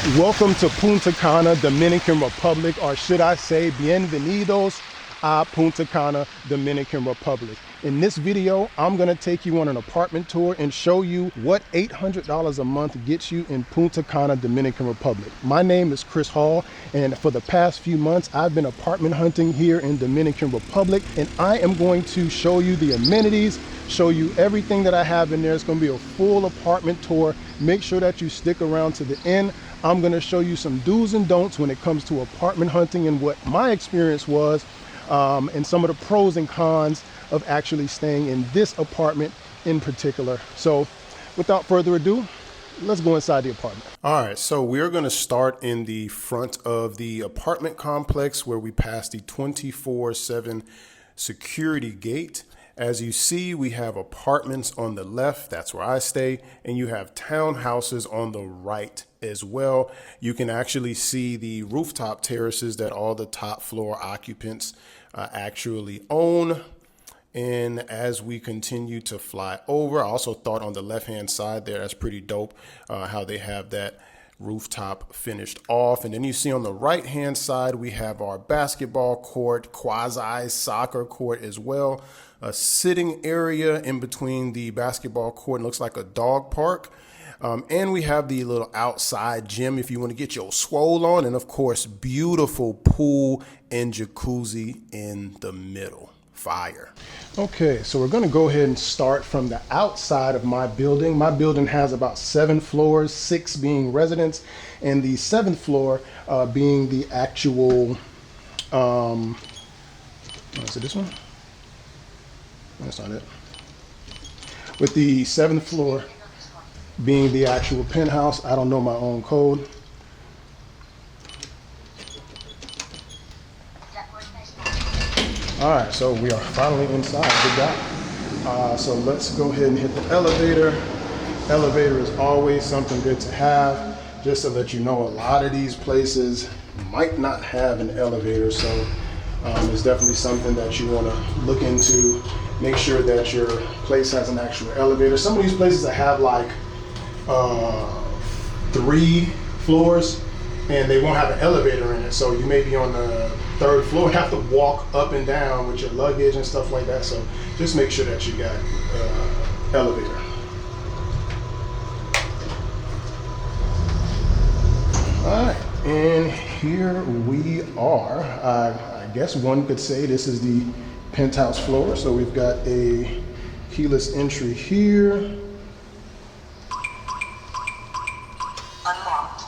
Welcome to Punta Cana, Dominican Republic, or should I say, bienvenidos a Punta Cana, Dominican Republic. In this video, I'm gonna take you on an apartment tour and show you what $800 a month gets you in Punta Cana, Dominican Republic. My name is Chris Hall, and for the past few months, I've been apartment hunting here in Dominican Republic, and I am going to show you the amenities, show you everything that I have in there. It's gonna be a full apartment tour. Make sure that you stick around to the end. I'm gonna show you some do's and don'ts when it comes to apartment hunting and what my experience was, and some of the pros and cons of actually staying in this apartment in particular. So without further ado, let's go inside the apartment. All right, so we're gonna start in the front of the apartment complex where we pass the 24/7 security gate. As you see, we have apartments on the left, that's where I stay, and you have townhouses on the right as well. You can actually see the rooftop terraces that all the top floor occupants actually own. And as we continue to fly over, I also thought on the left-hand side there, that's pretty dope how they have that rooftop finished off. And then you see on the right-hand side, we have our basketball court, quasi soccer court as well. A sitting area in between the basketball court, and looks like a dog park. And we have the little outside gym if you want to get your swole on. And of course, beautiful pool and jacuzzi in the middle. Fire. Okay, so we're going to go ahead and start from the outside of my building. My building has about 7 floors, 6 being residents, and the 7th floor being the actual, is it this one? That's not it. With the 7th floor being the actual penthouse. I don't know my own code. All right, so we are finally inside. Good job. So let's go ahead and hit the elevator. Elevator is always something good to have. Just to let you know, a lot of these places might not have an elevator, so it's definitely something that you want to look into. Make sure that your place has an actual elevator. Some of these places that have like 3 floors and they won't have an elevator in it, so you may be on the 3rd floor and have to walk up and down with your luggage and stuff like that. So just make sure that you got elevator. All right, and here we are. I guess one could say this is the penthouse floor. So we've got a keyless entry here. Unlocked.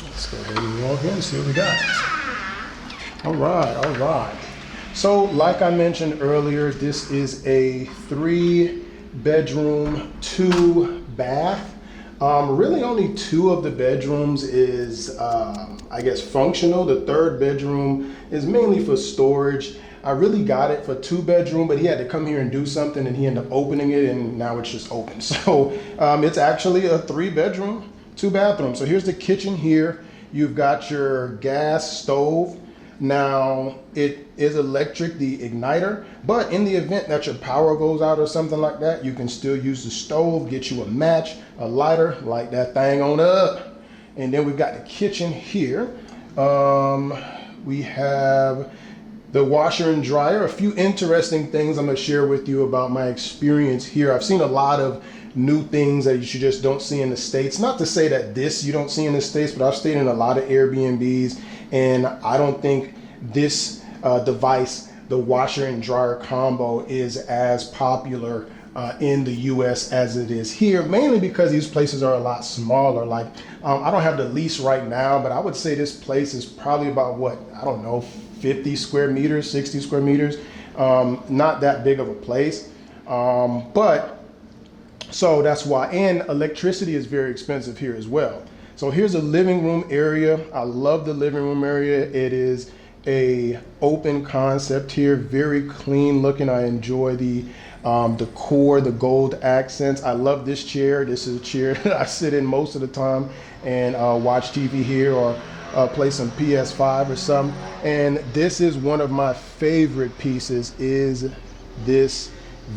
Let's go ahead and log in and see what we got. All right. So like I mentioned earlier, this is a 3-bedroom, 2-bath. Really only 2 of the bedrooms is, I guess, functional. The 3rd bedroom is mainly for storage. I really got it for 2-bedroom, but he had to come here and do something and he ended up opening it and now it's just open. So it's actually a 3-bedroom, 2-bathroom. So here's the kitchen here. You've got your gas stove. Now it is electric, the igniter, but in the event that your power goes out or something like that, you can still use the stove, get you a match, a lighter, light that thing on up. And then we've got the kitchen here. We have the washer and dryer. A few interesting things I'm gonna share with you about my experience here. I've seen a lot of new things that you just don't see in the States. Not to say that this you don't see in the States, but I've stayed in a lot of Airbnbs, and I don't think this device, the washer and dryer combo, is as popular in the US as it is here, mainly because these places are a lot smaller. Like I don't have the lease right now, but I would say this place is probably about what, I don't know, 50 square meters, 60 square meters. Not that big of a place, but so that's why. And electricity is very expensive here as well. So here's a living room area. I love the living room area. It is a open concept here, very clean looking. I enjoy the decor, the gold accents. I love this chair. This is a chair that I sit in most of the time and watch TV here or play some PS5 or something. And this is one of my favorite pieces, is this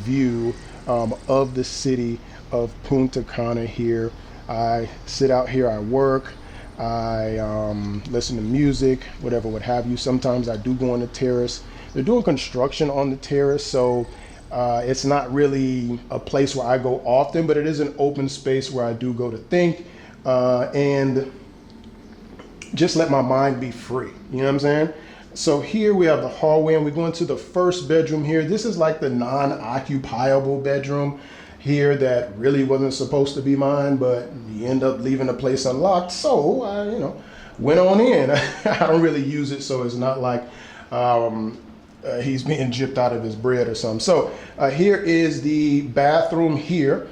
view of the city of Punta Cana here. I sit out here, I work, I listen to music, whatever, what have you. Sometimes I do go on the terrace. They're doing construction on the terrace, so it's not really a place where I go often, but it is an open space where I do go to think and just let my mind be free. You know what I'm saying? So here we have the hallway, and we go into the first bedroom here. This is like the non-occupiable bedroom here that really wasn't supposed to be mine, but you end up leaving the place unlocked. So I, went on in. I don't really use it, so it's not like he's being gypped out of his bread or something. So here is the bathroom here.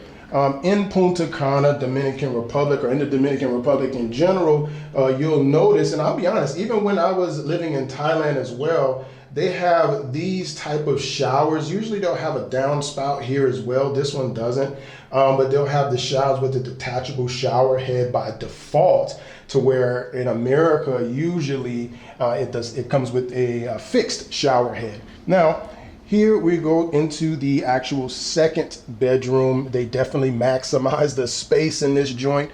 In Punta Cana, Dominican Republic, or in the Dominican Republic in general, you'll notice, and I'll be honest, even when I was living in Thailand as well, they have these type of showers. Usually they'll have a downspout here as well. This one doesn't, but they'll have the showers with the detachable shower head by default, to where in America, usually it comes with a fixed shower head. Now, here we go into the actual second bedroom. They definitely maximize the space in this joint.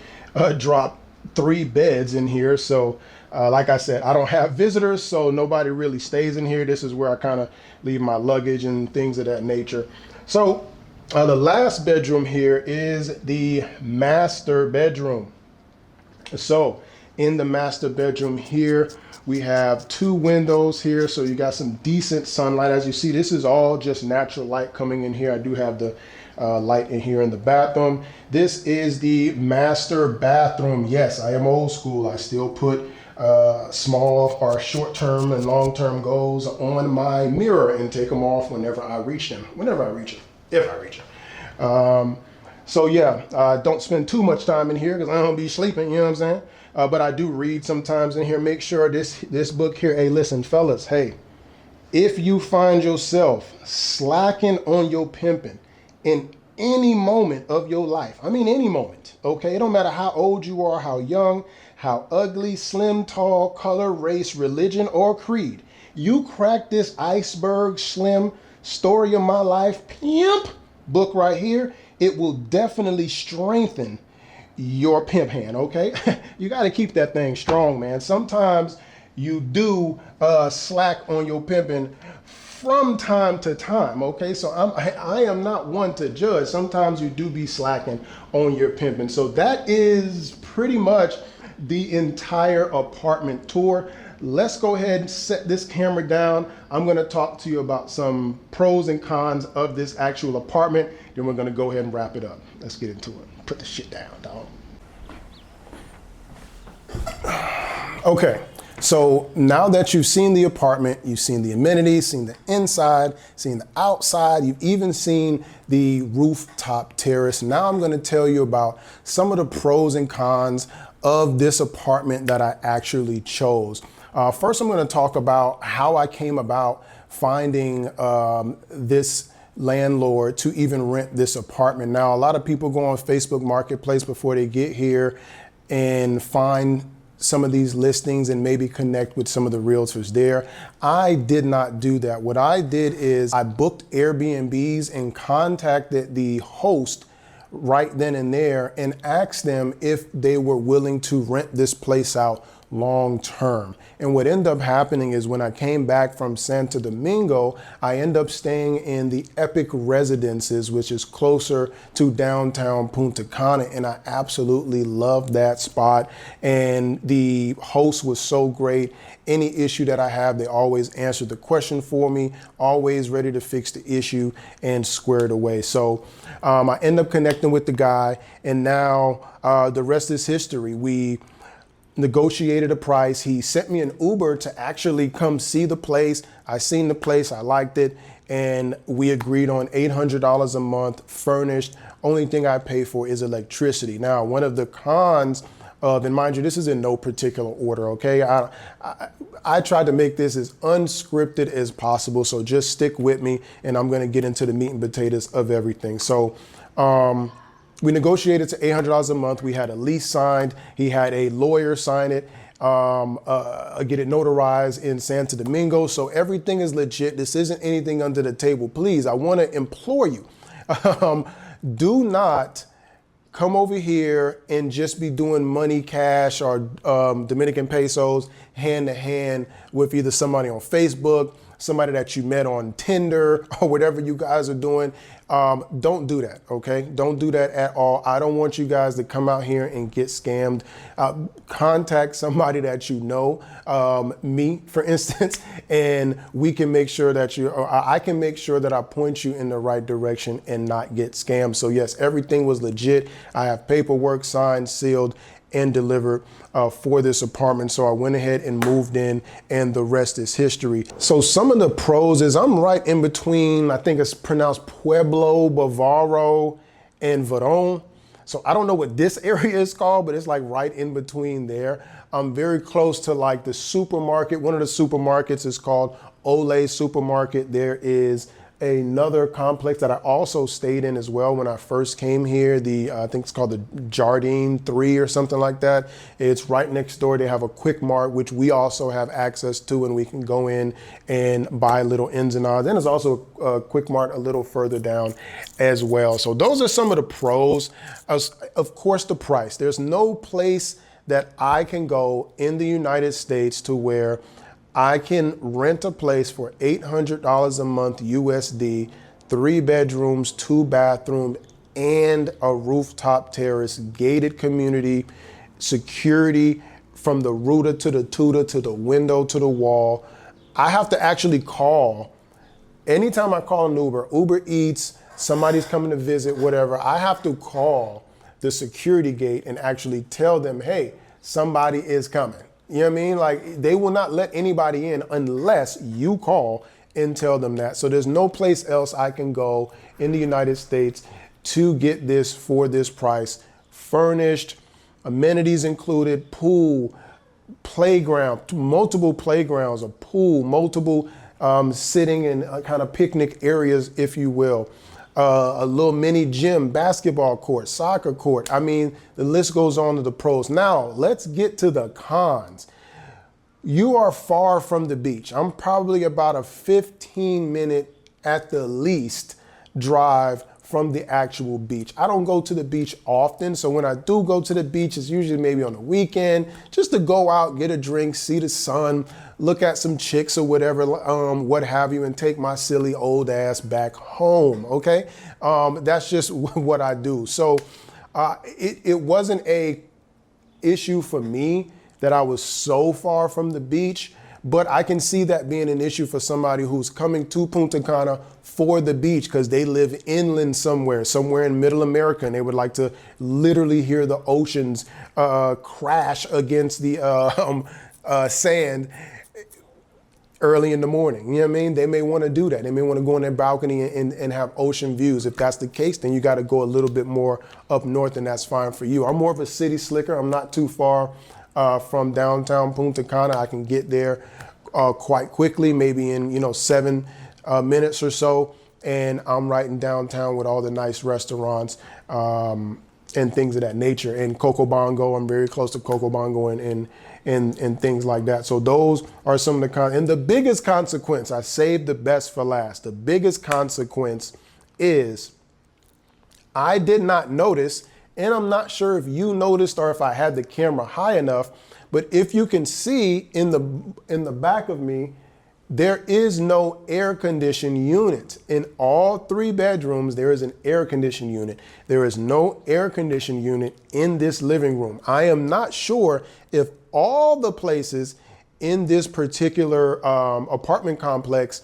Drop 3 beds in here. So like I said, I don't have visitors, so nobody really stays in here. This is where I kind of leave my luggage and things of that nature. So the last bedroom here is the master bedroom. So in the master bedroom here, we have 2 windows here, so you got some decent sunlight. As you see, this is all just natural light coming in here. I do have the light in here in the bathroom. This is the master bathroom. Yes, I am old school. I still put small or short-term and long-term goals on my mirror and take them off whenever I reach them. If I reach them. So yeah, don't spend too much time in here because I don't be sleeping, you know what I'm saying? But I do read sometimes in here. Make sure this book here, hey, listen, fellas, hey, if you find yourself slacking on your pimping in any moment of your life, I mean any moment, okay? It don't matter how old you are, how young, how ugly, slim, tall, color, race, religion, or creed. You crack this iceberg slim story of my life pimp book right here, it will definitely strengthen your pimp hand, okay? You got to keep that thing strong, man. Sometimes you do slack on your pimping from time to time, okay? So I am not one to judge. Sometimes you do be slacking on your pimping. So that is pretty much the entire apartment tour. Let's go ahead and set this camera down. I'm going to talk to you about some pros and cons of this actual apartment. Then we're going to go ahead and wrap it up. Let's get into it. Put the shit down, dog. Okay, so now that you've seen the apartment, you've seen the amenities, seen the inside, seen the outside, you've even seen the rooftop terrace. Now I'm going to tell you about some of the pros and cons of this apartment that I actually chose. First, I'm going to talk about how I came about finding this landlord to even rent this apartment. Now, a lot of people go on Facebook Marketplace before they get here and find some of these listings and maybe connect with some of the realtors there. I did not do that. What I did is I booked Airbnbs and contacted the host right then and there and asked them if they were willing to rent this place out long term. And what ended up happening is when I came back from Santo Domingo, I ended up staying in the Epic Residences, which is closer to downtown Punta Cana. And I absolutely loved that spot. And the host was so great. Any issue that I have, they always answered the question for me, always ready to fix the issue and square it away. So I ended up connecting with the guy, and now the rest is history. We negotiated a price. He sent me an Uber to actually come see the place. I seen the place, I liked it, and we agreed on $800 a month, furnished. Only thing I pay for is electricity. Now, one of the cons of, and mind you, this is in no particular order, okay? I tried to make this as unscripted as possible, so just stick with me, and I'm gonna get into the meat and potatoes of everything. So, we negotiated to $800 a month. We had a lease signed. He had a lawyer sign it, get it notarized in Santo Domingo. So everything is legit. This isn't anything under the table. Please, I want to implore you, do not come over here and just be doing money, cash, or Dominican pesos hand to hand with either somebody on Facebook, somebody that you met on Tinder, or whatever you guys are doing. Don't do that, okay? Don't do that at all. I don't want you guys to come out here and get scammed. Contact somebody that you know, me, for instance, and we can make sure that I can make sure that I point you in the right direction and not get scammed. So yes, everything was legit. I have paperwork signed, sealed, and delivered for this apartment. So I went ahead and moved in, and the rest is history. So some of the pros is I'm right in between, I think it's pronounced Pueblo, Bavaro, and Verón. So I don't know what this area is called, but it's like right in between there. I'm very close to like the supermarket. One of the supermarkets is called Olé Supermarket. There is another complex that I also stayed in as well when I first came here. I think it's called the Jardine 3 or something like that. It's right next door. They have a Quick Mart, which we also have access to, and we can go in and buy little ins and outs. And there's also a Quick Mart a little further down as well. So those are some of the pros. Of course, the price. There's no place that I can go in the United States to where I can rent a place for $800 a month USD, 3 bedrooms, 2 bathrooms, and a rooftop terrace, gated community, security from the router to the tutor to the window to the wall. I have to actually call. Anytime I call an Uber Eats, somebody's coming to visit, whatever, I have to call the security gate and actually tell them, hey, somebody is coming. You know what I mean? Like, they will not let anybody in unless you call and tell them that. So there's no place else I can go in the United States to get this for this price. Furnished, amenities included, pool, playground, multiple playgrounds, a pool, multiple sitting and kind of picnic areas, if you will. A little mini gym, basketball court, soccer court. I mean, the list goes on to the pros. Now, let's get to the cons. You are far from the beach. I'm probably about a 15-minute at the least drive from the actual beach. I don't go to the beach often, so when I do go to the beach, it's usually maybe on the weekend, just to go out, get a drink, see the sun, look at some chicks or whatever, what have you, and take my silly old ass back home, okay? That's just what I do. So it wasn't a issue for me that I was so far from the beach, but I can see that being an issue for somebody who's coming to Punta Cana for the beach because they live inland somewhere in middle America, and they would like to literally hear the oceans crash against the sand early in the morning. You know what I mean? They may want to do that. They may want to go on their balcony and have ocean views. If that's the case, then you got to go a little bit more up north, and that's fine for you. I'm more of a city slicker. I'm not too far from downtown Punta Cana. I can get there quite quickly, maybe in 7 minutes or so, and I'm right in downtown with all the nice restaurants and things of that nature. And Coco Bongo, I'm very close to Coco Bongo and things like that. So those are some of the and the biggest consequence, I saved the best for last. The biggest consequence is I did not notice, and I'm not sure if you noticed or if I had the camera high enough, but if you can see in the back of me, there is no air conditioned unit. In all 3 bedrooms, there is an air conditioned unit. There is no air conditioned unit in this living room. I am not sure if all the places in this particular apartment complex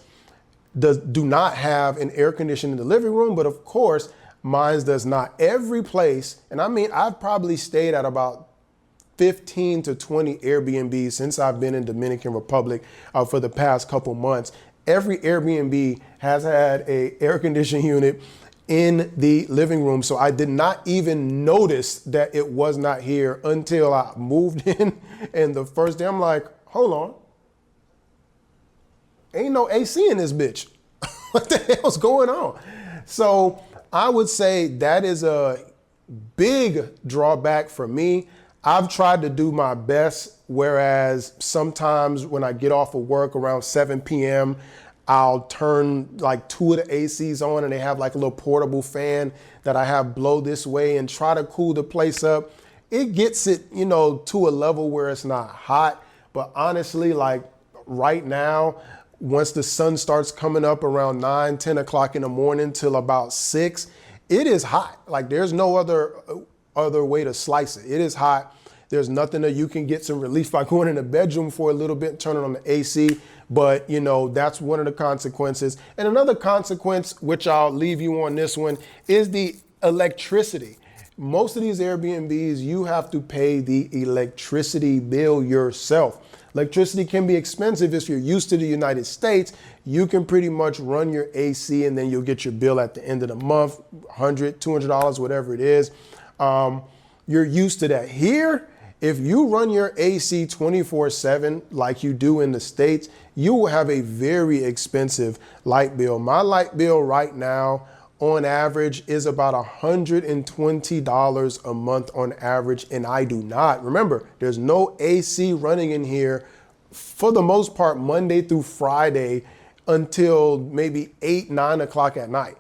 do not have an air conditioner in the living room, but of course, mine does not. Every place, and I mean, I've probably stayed at about 15 to 20 Airbnbs since I've been in Dominican Republic for the past couple months. Every Airbnb has had a air conditioning unit in the living room. So I did not even notice that it was not here until I moved in. And the first day I'm like, hold on, ain't no AC in this bitch. What the hell's going on? So I would say that is a big drawback for me. I've tried to do my best, whereas sometimes when I get off of work around 7 p.m., I'll turn like 2 of the ACs on, and they have like a little portable fan that I have blow this way and try to cool the place up. It gets it, you know, to a level where it's not hot. But honestly, like right now, once the sun starts coming up around 9, 10 o'clock in the morning till about 6, it is hot. Like there's no other way to slice it. It is hot. There's nothing that you can get some relief by going in the bedroom for a little bit, turning on the AC. But, you know, that's one of the consequences. And another consequence, which I'll leave you on this one, is the electricity. Most of these Airbnbs, you have to pay the electricity bill yourself. Electricity can be expensive. If you're used to the United States, you can pretty much run your AC and then you'll get your bill at the end of the month, $100, $200, whatever it is. You're used to that. Here, if you run your AC 24/7 like you do in the States, you will have a very expensive light bill. My light bill right now on average is about $120 a month on average, and I do not. Remember, there's no AC running in here for the most part Monday through Friday until maybe 8, 9 o'clock at night.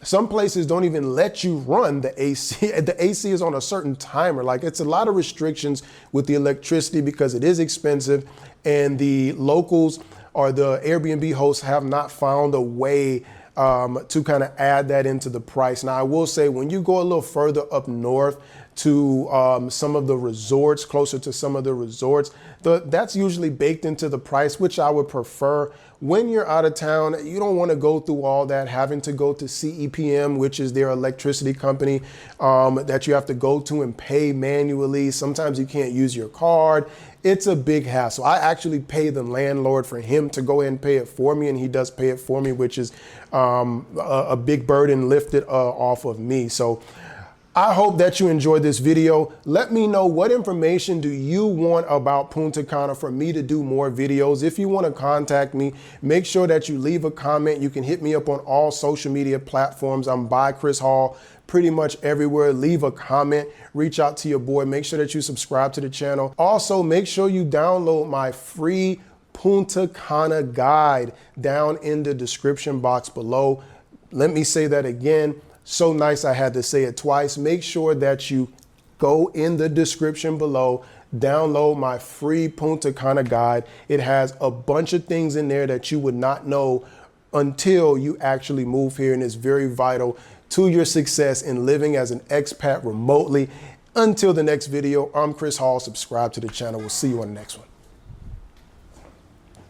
Some places don't even let you run the AC. The AC is on a certain timer. Like it's a lot of restrictions with the electricity because it is expensive, and the locals or the Airbnb hosts have not found a way to kind of add that into the price. Now, I will say when you go a little further up north to some of the resorts, closer to some of the resorts, that's usually baked into the price, which I would prefer. When you're out of town, you don't want to go through all that, having to go to CEPM, which is their electricity company that you have to go to and pay manually. Sometimes you can't use your card. It's a big hassle. I actually pay the landlord for him to go ahead and pay it for me, and he does pay it for me, which is a big burden lifted off of me. So I hope that you enjoyed this video. Let me know what information do you want about Punta Cana for me to do more videos. If you want to contact me, make sure that you leave a comment. You can hit me up on all social media platforms. I'm by Chris Hall pretty much everywhere. Leave a comment, reach out to your boy. Make sure that you subscribe to the channel. Also, make sure you download my free Punta Cana guide down in the description box below. Let me say that again. So nice I had to say it twice. Make sure that you go in the description below, download my free Punta Cana guide. It has a bunch of things in there that you would not know until you actually move here, and it's very vital to your success in living as an expat remotely. Until the next video, I'm Chris Hall. Subscribe to the channel. We'll see you on the next one.